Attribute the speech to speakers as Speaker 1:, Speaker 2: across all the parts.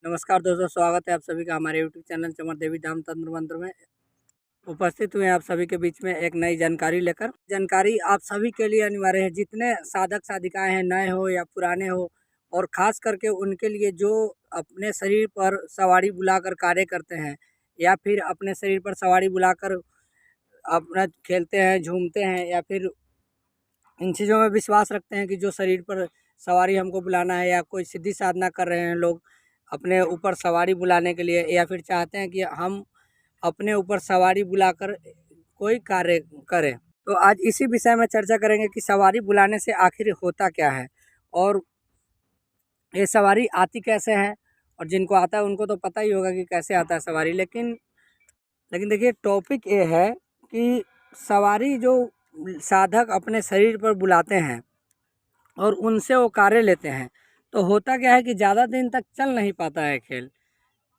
Speaker 1: नमस्कार दोस्तों, स्वागत है आप सभी का हमारे यूट्यूब चैनल चमर देवी धाम तंत्र मंत्र में। उपस्थित हुए आप सभी के बीच में एक नई जानकारी लेकर। जानकारी आप सभी के लिए अनिवार्य है, जितने साधक साधिकाएं हैं, नए हो या पुराने हो, और ख़ास करके उनके लिए जो अपने शरीर पर सवारी बुलाकर कार्य करते हैं या फिर अपने शरीर पर सवारी बुलाकर अपना खेलते हैं, झूमते हैं, या फिर इन चीज़ों में विश्वास रखते हैं कि जो शरीर पर सवारी हमको बुलाना है, या कोई सिद्धि साधना कर रहे हैं लोग अपने ऊपर सवारी बुलाने के लिए, या फिर चाहते हैं कि हम अपने ऊपर सवारी बुलाकर कोई कार्य करें। तो आज इसी विषय में चर्चा करेंगे कि सवारी बुलाने से आखिर होता क्या है, और ये सवारी आती कैसे है। और जिनको आता है उनको तो पता ही होगा कि कैसे आता है सवारी, लेकिन देखिए, टॉपिक ये है कि सवारी जो साधक अपने शरीर पर बुलाते हैं और उनसे वो कार्य लेते हैं, तो होता क्या है कि ज़्यादा दिन तक चल नहीं पाता है खेल।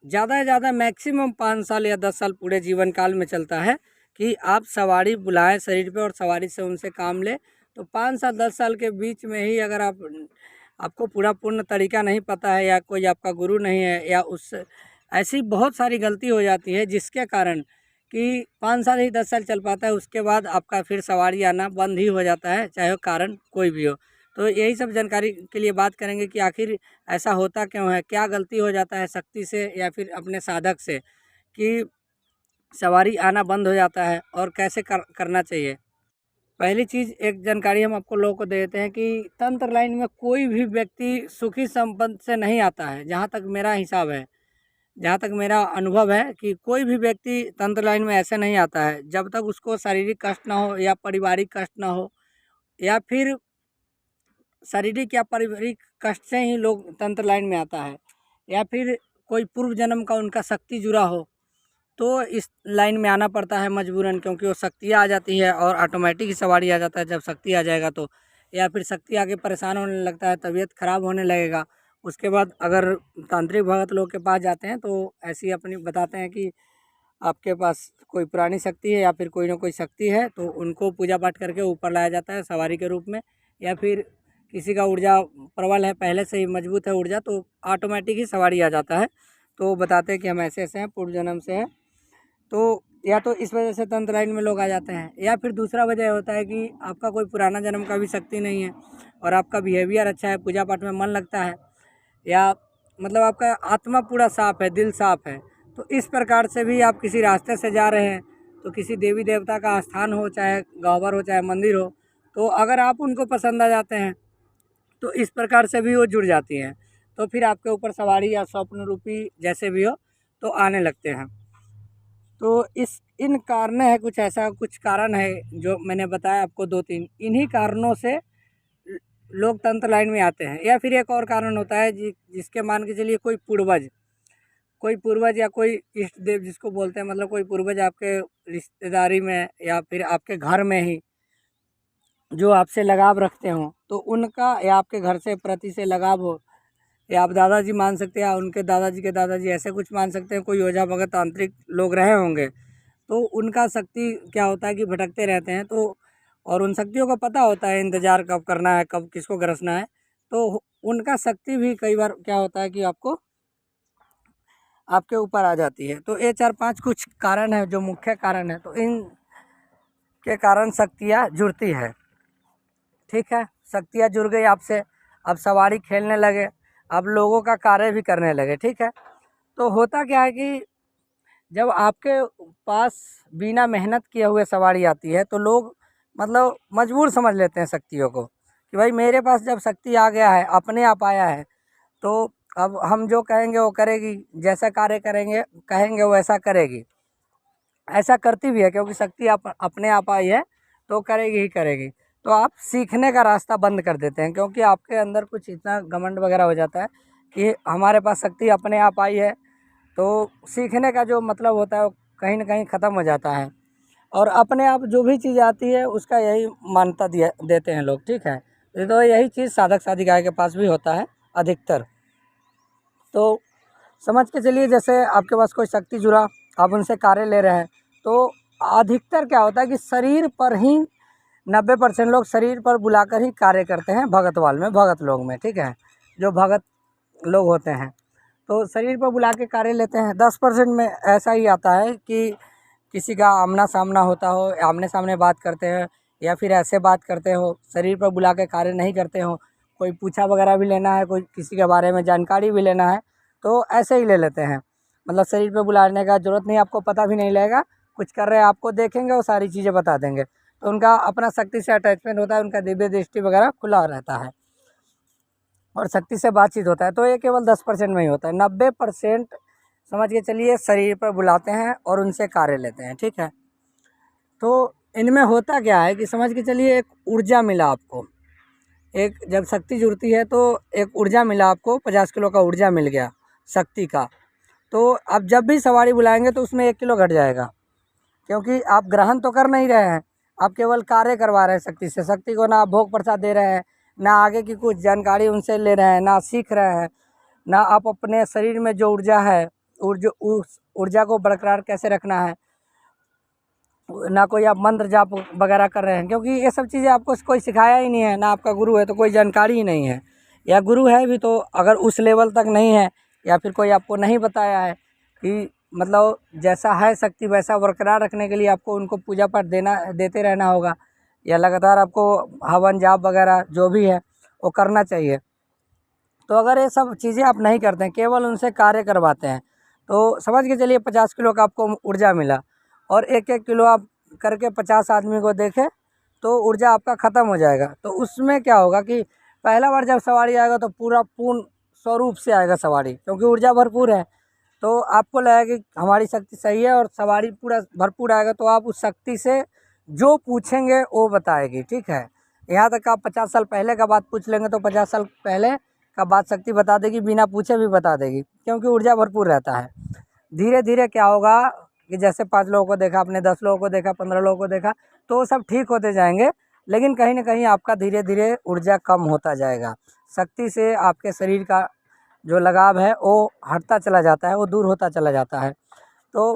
Speaker 1: ज़्यादा से ज़्यादा मैक्सिमम 5 साल या 10 साल पूरे जीवन काल में चलता है कि आप सवारी बुलाएं शरीर पे और सवारी से उनसे काम ले। तो 5 साल 10 साल के बीच में ही अगर आपको पूरा पूर्ण तरीका नहीं पता है, या कोई आपका गुरु नहीं है, या उस ऐसी बहुत सारी गलती हो जाती है जिसके कारण कि 5 साल ही 10 साल चल पाता है, उसके बाद आपका फिर सवारी आना बंद ही हो जाता है, चाहे वो कारण कोई भी हो। तो यही सब जानकारी के लिए बात करेंगे कि आखिर ऐसा होता क्यों है, क्या गलती हो जाता है शक्ति से या फिर अपने साधक से कि सवारी आना बंद हो जाता है, और कैसे करना चाहिए। पहली चीज़, एक जानकारी हम आपको लोगों को दे देते हैं कि तंत्र लाइन में कोई भी व्यक्ति सुखी संपन्न से नहीं आता है। जहाँ तक मेरा हिसाब है, जहाँ तक मेरा अनुभव है, कि कोई भी व्यक्ति तंत्र लाइन में ऐसे नहीं आता है जब तक उसको शारीरिक कष्ट ना हो, या पारिवारिक कष्ट ना हो, या फिर शारीरिक या पारिवारिक कष्ट से ही लोग तंत्र लाइन में आता है, या फिर कोई पूर्व जन्म का उनका शक्ति जुड़ा हो, तो इस लाइन में आना पड़ता है मजबूरन, क्योंकि वो शक्तियाँ आ जाती है और ऑटोमेटिक ही सवारी आ जाता है जब शक्ति आ जाएगा तो। या फिर शक्ति आके परेशान होने लगता है, तबीयत खराब होने लगेगा। उसके बाद अगर तांत्रिक भगत लोग के पास जाते हैं तो ऐसी अपनी बताते हैं कि आपके पास कोई पुरानी शक्ति है या फिर कोई ना कोई शक्ति है, तो उनको पूजा पाठ करके ऊपर लाया जाता है सवारी के रूप में। या फिर किसी का ऊर्जा प्रबल है, पहले से ही मजबूत है ऊर्जा, तो ऑटोमेटिक ही सवारी आ जाता है। तो बताते हैं कि हम ऐसे ऐसे हैं, पूर्व जन्म से हैं। तो या तो इस वजह से तंत्र लाइन में लोग आ जाते हैं, या फिर दूसरा वजह होता है कि आपका कोई पुराना जन्म का भी शक्ति नहीं है, और आपका बिहेवियर अच्छा है, पूजा पाठ में मन लगता है, या मतलब आपका आत्मा पूरा साफ है, दिल साफ है। तो इस प्रकार से भी आप किसी रास्ते से जा रहे हैं, तो किसी देवी देवता का स्थान हो, चाहे गह्वर हो, चाहे मंदिर हो, तो अगर आप उनको पसंद आ जाते हैं तो इस प्रकार से भी वो जुड़ जाती हैं। तो फिर आपके ऊपर सवारी या स्वप्न रूपी जैसे भी हो तो आने लगते हैं। तो इन कारण है, कुछ ऐसा कुछ कारण है जो मैंने बताया आपको 2-3, इन्हीं कारणों से लोग तंत्र लाइन में आते हैं। या फिर एक और कारण होता है जिसके मान के चलिए कोई पूर्वज या कोई इष्ट देव जिसको बोलते हैं, मतलब कोई पूर्वज आपके रिश्तेदारी में या फिर आपके घर में ही जो आपसे लगाव रखते हों, तो उनका या आपके घर से प्रति से लगाव हो, या आप दादाजी मान सकते हैं या उनके दादाजी के दादाजी, ऐसे कुछ मान सकते हैं, कोई ओझा भगत तांत्रिक लोग रहे होंगे, तो उनका शक्ति क्या होता है कि भटकते रहते हैं। तो और उन शक्तियों को पता होता है इंतज़ार कब करना है, कब किसको ग्रसना है। तो उनका शक्ति भी कई बार क्या होता है कि आपके ऊपर आ जाती है। तो ये 4-5 कुछ कारण है जो मुख्य कारण है, तो इन के कारण शक्तियाँ जुड़ती है। ठीक है, शक्तियाँ जुड़ गई आपसे, अब सवारी खेलने लगे, अब लोगों का कार्य भी करने लगे। ठीक है, तो होता क्या है कि जब आपके पास बिना मेहनत किए हुए सवारी आती है, तो लोग मतलब मजबूर समझ लेते हैं शक्तियों को कि भाई मेरे पास जब शक्ति आ गया है, अपने आप आया है, तो अब हम जो कहेंगे वो करेगी, जैसा कार्य कहेंगे वैसा करेगी। ऐसा करती भी है, क्योंकि शक्ति अपने आप आई है तो करेगी ही करेगी। तो आप सीखने का रास्ता बंद कर देते हैं, क्योंकि आपके अंदर कुछ इतना घमंड वगैरह हो जाता है कि हमारे पास शक्ति अपने आप आई है, तो सीखने का जो मतलब होता है वो कहीं ना कहीं ख़त्म हो जाता है। और अपने आप जो भी चीज़ आती है उसका यही मान्यता देते हैं लोग। ठीक है, तो यही चीज़ साधक साधिकाएँ के पास भी होता है अधिकतर। तो समझ के चलिए, जैसे आपके पास कोई शक्ति जुड़ा, आप उनसे कार्य ले रहे हैं, तो अधिकतर क्या होता है कि शरीर पर ही 90% लोग शरीर पर बुलाकर ही कार्य करते हैं, भगत लोग में। ठीक है, जो भगत लोग होते हैं, तो शरीर पर बुला के कार्य लेते हैं। 10% में ऐसा ही आता है कि किसी का आमना सामना होता हो, आमने सामने बात करते हैं या फिर ऐसे बात करते हो, शरीर पर बुला के कार्य नहीं करते हो। कोई पूछा वगैरह भी लेना है, कोई किसी के बारे में जानकारी भी लेना है तो ऐसे ही ले लेते हैं। मतलब शरीर पे बुलाने का ज़रूरत नहीं, आपको पता भी नहीं लगेगा। कुछ कर रहे हैं आपको देखेंगे, वो सारी चीज़ें बता देंगे। तो उनका अपना शक्ति से अटैचमेंट होता है, उनका दिव्य दृष्टि वगैरह खुला रहता है और शक्ति से बातचीत होता है। तो ये केवल 10% में ही होता है। 90% समझ के चलिए शरीर पर बुलाते हैं और उनसे कार्य लेते हैं। ठीक है, तो इनमें होता क्या है कि समझ के चलिए एक ऊर्जा मिला आपको। एक जब शक्ति जुड़ती है तो एक ऊर्जा मिला आपको, 50 किलो का ऊर्जा मिल गया शक्ति का। तो अब जब भी सवारी बुलाएंगे तो उसमें 1 किलो घट जाएगा, क्योंकि आप ग्रहण तो कर नहीं रहे हैं, आप केवल कार्य करवा रहे हैं शक्ति से। शक्ति को ना आप भोग प्रसाद दे रहे हैं, ना आगे की कुछ जानकारी उनसे ले रहे हैं, ना सीख रहे हैं, ना आप अपने शरीर में जो ऊर्जा है उस ऊर्जा को बरकरार कैसे रखना है, ना कोई आप मंत्र जाप वगैरह कर रहे हैं, क्योंकि ये सब चीज़ें आपको कोई सिखाया ही नहीं है। ना आपका गुरु है तो कोई जानकारी ही नहीं है, या गुरु है भी तो अगर उस लेवल तक नहीं है, या फिर कोई आपको नहीं बताया है कि मतलब जैसा है शक्ति वैसा बरकरार रखने के लिए आपको उनको पूजा पाठ देते रहना होगा, या लगातार आपको हवन जाप वगैरह जो भी है वो करना चाहिए। तो अगर ये सब चीज़ें आप नहीं करते हैं, केवल उनसे कार्य करवाते हैं, तो समझ के चलिए 50 किलो का आपको ऊर्जा मिला और 1-1 किलो आप करके 50 आदमी को देखें तो ऊर्जा आपका ख़त्म हो जाएगा। तो उसमें क्या होगा कि पहला बार जब सवारी आएगा तो पूरा पूर्ण स्वरूप से आएगा सवारी, क्योंकि ऊर्जा भरपूर है। तो आपको लगेगा कि हमारी शक्ति सही है और सवारी पूरा भरपूर आएगा, तो आप उस शक्ति से जो पूछेंगे वो बताएगी। ठीक है, यहाँ तक आप 50 साल पहले का बात पूछ लेंगे तो 50 साल पहले का बात शक्ति बता देगी, बिना पूछे भी बता देगी, क्योंकि ऊर्जा भरपूर रहता है। धीरे धीरे क्या होगा कि जैसे 5 लोगों को देखा आपने, 10 लोगों को देखा, 15 लोगों को देखा, तो सब ठीक होते जाएंगे, लेकिन कहीं ना कहीं आपका धीरे धीरे ऊर्जा कम होता जाएगा। शक्ति से आपके शरीर का जो लगाव है वो हटता चला जाता है, वो दूर होता चला जाता है। तो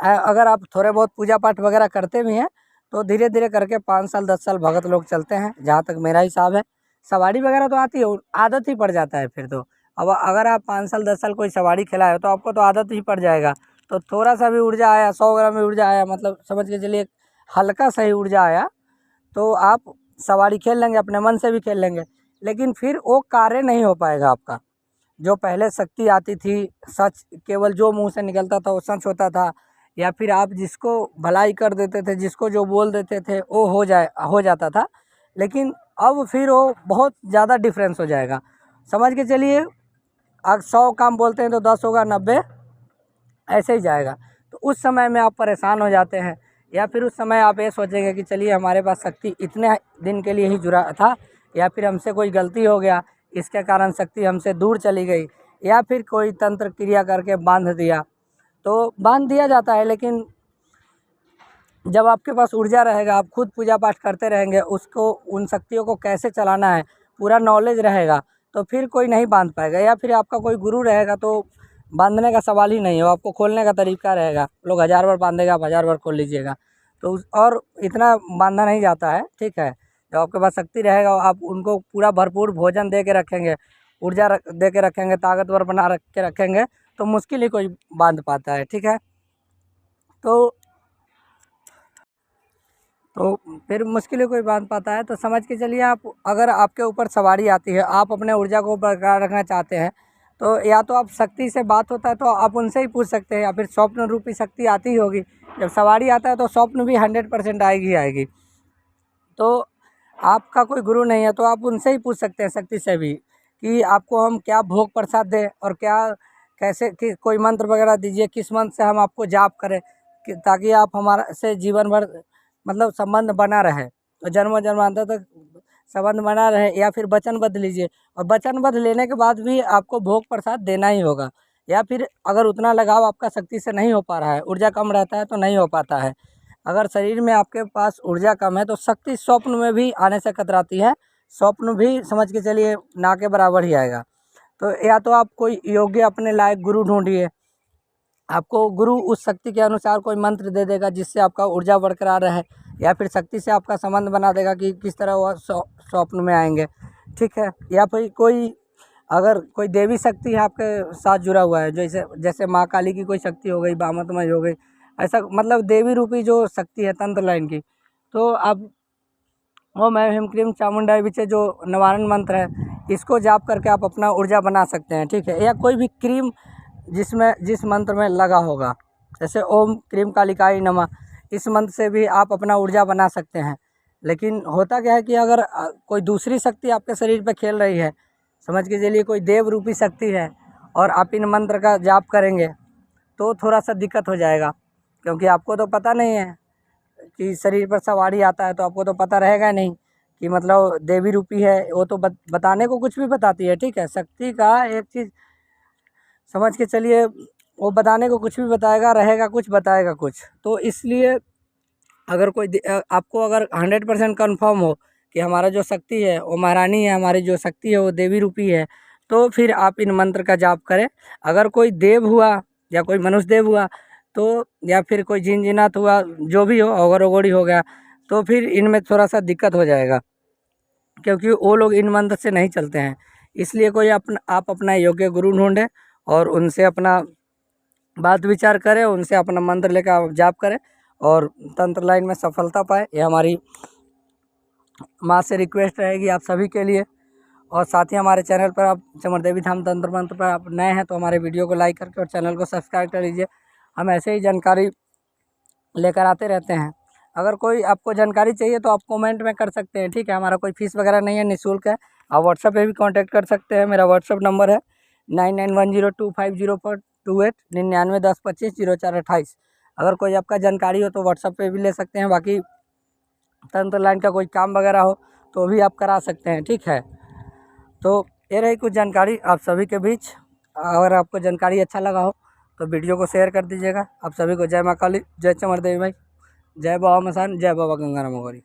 Speaker 1: अगर आप थोड़े बहुत पूजा पाठ वगैरह करते भी हैं तो धीरे धीरे करके 5 साल 10 साल भगत लोग चलते हैं, जहाँ तक मेरा हिसाब है। सवारी वगैरह तो आती है, आदत ही पड़ जाता है फिर तो। अब अगर आप 5 साल 10 साल कोई सवारी खिलाए तो आपको तो आदत ही पड़ जाएगा। तो थोड़ा सा भी ऊर्जा आया, 100 ग्राम में ऊर्जा आया, मतलब समझ के चलिए हल्का सही ऊर्जा आया, तो आप सवारी खेल लेंगे, अपने मन से भी खेल लेंगे, लेकिन फिर वो कार्य नहीं हो पाएगा आपका। जो पहले शक्ति आती थी, सच केवल जो मुंह से निकलता था वो सच होता था, या फिर आप जिसको भलाई कर देते थे, जिसको जो बोल देते थे वो हो जाता था। लेकिन अब फिर वो बहुत ज़्यादा डिफरेंस हो जाएगा। समझ के चलिए अगर 100 काम बोलते हैं तो 10 होगा, 90 ऐसे ही जाएगा। तो उस समय में आप परेशान हो जाते हैं, या फिर उस समय आप ये सोचेंगे कि चलिए हमारे पास शक्ति इतने दिन के लिए ही जुड़ा था, या फिर हमसे कोई गलती हो गया, इसके कारण शक्ति हमसे दूर चली गई, या फिर कोई तंत्र क्रिया करके बांध दिया। तो बांध दिया जाता है, लेकिन जब आपके पास ऊर्जा रहेगा, आप खुद पूजा पाठ करते रहेंगे, उसको उन शक्तियों को कैसे चलाना है पूरा नॉलेज रहेगा, तो फिर कोई नहीं बांध पाएगा। या फिर आपका कोई गुरु रहेगा तो बांधने का सवाल ही नहीं है, आपको खोलने का तरीका रहेगा। लोग 1000 बार बांधेगा, आप 1000 बार खोल लीजिएगा। तो और इतना बांधा नहीं जाता है। ठीक है, जब आपके पास शक्ति रहेगा, आप उनको पूरा भरपूर भोजन दे के रखेंगे, ऊर्जा दे के रखेंगे, ताकतवर बना के रखेंगे, तो मुश्किल ही कोई बांध पाता है। ठीक है, तो तो फिर मुश्किल ही कोई बांध पाता है। तो समझ के चलिए आप, अगर आपके ऊपर सवारी आती है, आप अपने ऊर्जा को बरकरार रखना चाहते हैं, तो या तो आप शक्ति से बात होता है तो आप उनसे ही पूछ सकते हैं, या फिर स्वप्न रूपी शक्ति आती ही होगी। जब सवारी आता है तो स्वप्न भी 100% आएगी आएगी। तो आपका कोई गुरु नहीं है तो आप उनसे ही पूछ सकते हैं, शक्ति से भी, कि आपको हम क्या भोग प्रसाद दें और क्या कैसे कि कोई मंत्र वगैरह दीजिए, किस मंत्र से हम आपको जाप करें कि ताकि आप हमारा से जीवन भर मतलब संबंध बना रहे और जन्म जन्मांतर तक संबंध बना रहे। या फिर वचनबद्ध लीजिए, और वचनबद्ध लेने के बाद भी आपको भोग प्रसाद देना ही होगा। या फिर अगर उतना लगाव आपका शक्ति से नहीं हो पा रहा है, ऊर्जा कम रहता है तो नहीं हो पाता है। अगर शरीर में आपके पास ऊर्जा कम है तो शक्ति स्वप्न में भी आने से कतराती है, स्वप्न भी समझ के चलिए ना के बराबर ही आएगा। तो या तो आप कोई योग्य अपने लायक गुरु ढूंढिए, आपको गुरु उस शक्ति के अनुसार कोई मंत्र दे देगा जिससे आपका ऊर्जा बरकरार रहे, या फिर शक्ति से आपका संबंध बना देगा कि किस तरह वह स्वप्न में आएंगे। ठीक है, या फिर कोई अगर कोई देवी शक्ति है आपके साथ जुड़ा हुआ है, जैसे जैसे माँ काली की कोई शक्ति हो गई, बामतमय हो गई, ऐसा मतलब देवी रूपी जो शक्ति है तंत्र लाइन की, तो आप ओम ऐं ह्रीं क्लीं चामुंडाय विचे जो निवारण मंत्र है, इसको जाप करके आप अपना ऊर्जा बना सकते हैं, ठीक है। या कोई भी क्रीम जिस मंत्र में लगा होगा, जैसे ओम क्रीम कालिकाय नमः, इस मंत्र से भी आप अपना ऊर्जा बना सकते हैं। लेकिन होता क्या है कि अगर कोई दूसरी शक्ति आपके शरीर पे खेल रही है, समझ के चलिए कोई देव रूपी शक्ति है, और आप इन मंत्र का जाप करेंगे तो थोड़ा सा दिक्कत हो जाएगा, क्योंकि आपको तो पता नहीं है कि शरीर पर सवारी आता है, तो आपको तो पता रहेगा नहीं कि मतलब देवी रूपी है। वो तो बताने को कुछ भी बताती है, ठीक है। शक्ति का एक चीज़ समझ के चलिए, वो बताने को कुछ भी बताएगा, रहेगा कुछ, बताएगा कुछ। तो इसलिए अगर कोई आपको अगर 100% कन्फर्म हो कि हमारा जो शक्ति है वो महारानी है, हमारी जो शक्ति है वो देवी रूपी है, तो फिर आप इन मंत्र का जाप करें। अगर कोई देव हुआ या कोई मनुष्य देव हुआ, तो या फिर कोई जिन जिनात हुआ, जो भी हो, अगर ओगोड़ी हो गया, तो फिर इनमें थोड़ा सा दिक्कत हो जाएगा, क्योंकि वो लोग इन मंत्र से नहीं चलते हैं। इसलिए कोई आप अपना योग्य गुरु ढूंढें और उनसे अपना बात विचार करें, उनसे अपना मंत्र लेकर आप जाप करें और तंत्र लाइन में सफलता पाए। ये हमारी माँ से रिक्वेस्ट रहेगी आप सभी के लिए। और साथ ही हमारे चैनल पर आप चमर देवी धाम तंत्र मंत्र पर आप नए हैं तो हमारे वीडियो को लाइक करके और चैनल को सब्सक्राइब कर लीजिए। हम ऐसे ही जानकारी लेकर आते रहते हैं। अगर कोई आपको जानकारी चाहिए तो आप कमेंट में कर सकते हैं, ठीक है। हमारा कोई फीस वगैरह नहीं है, निःशुल्क है। आप व्हाट्सएप पे भी कांटेक्ट कर सकते हैं। मेरा व्हाट्सएप नंबर है 9910250428 9910250428। अगर कोई आपका जानकारी हो तो व्हाट्सएप पे भी ले सकते हैं। बाकी तंत्र लाइन का कोई काम वगैरह हो तो भी आप करा सकते हैं, ठीक है। तो ये रही कुछ जानकारी आप सभी के बीच। अगर आपको जानकारी अच्छा लगा हो तो वीडियो को शेयर कर दीजिएगा। आप सभी को जय माँ काली, जय चमर देवी भाई, जय बाबा मसान, जय बाबा गंगाराम मोगरी।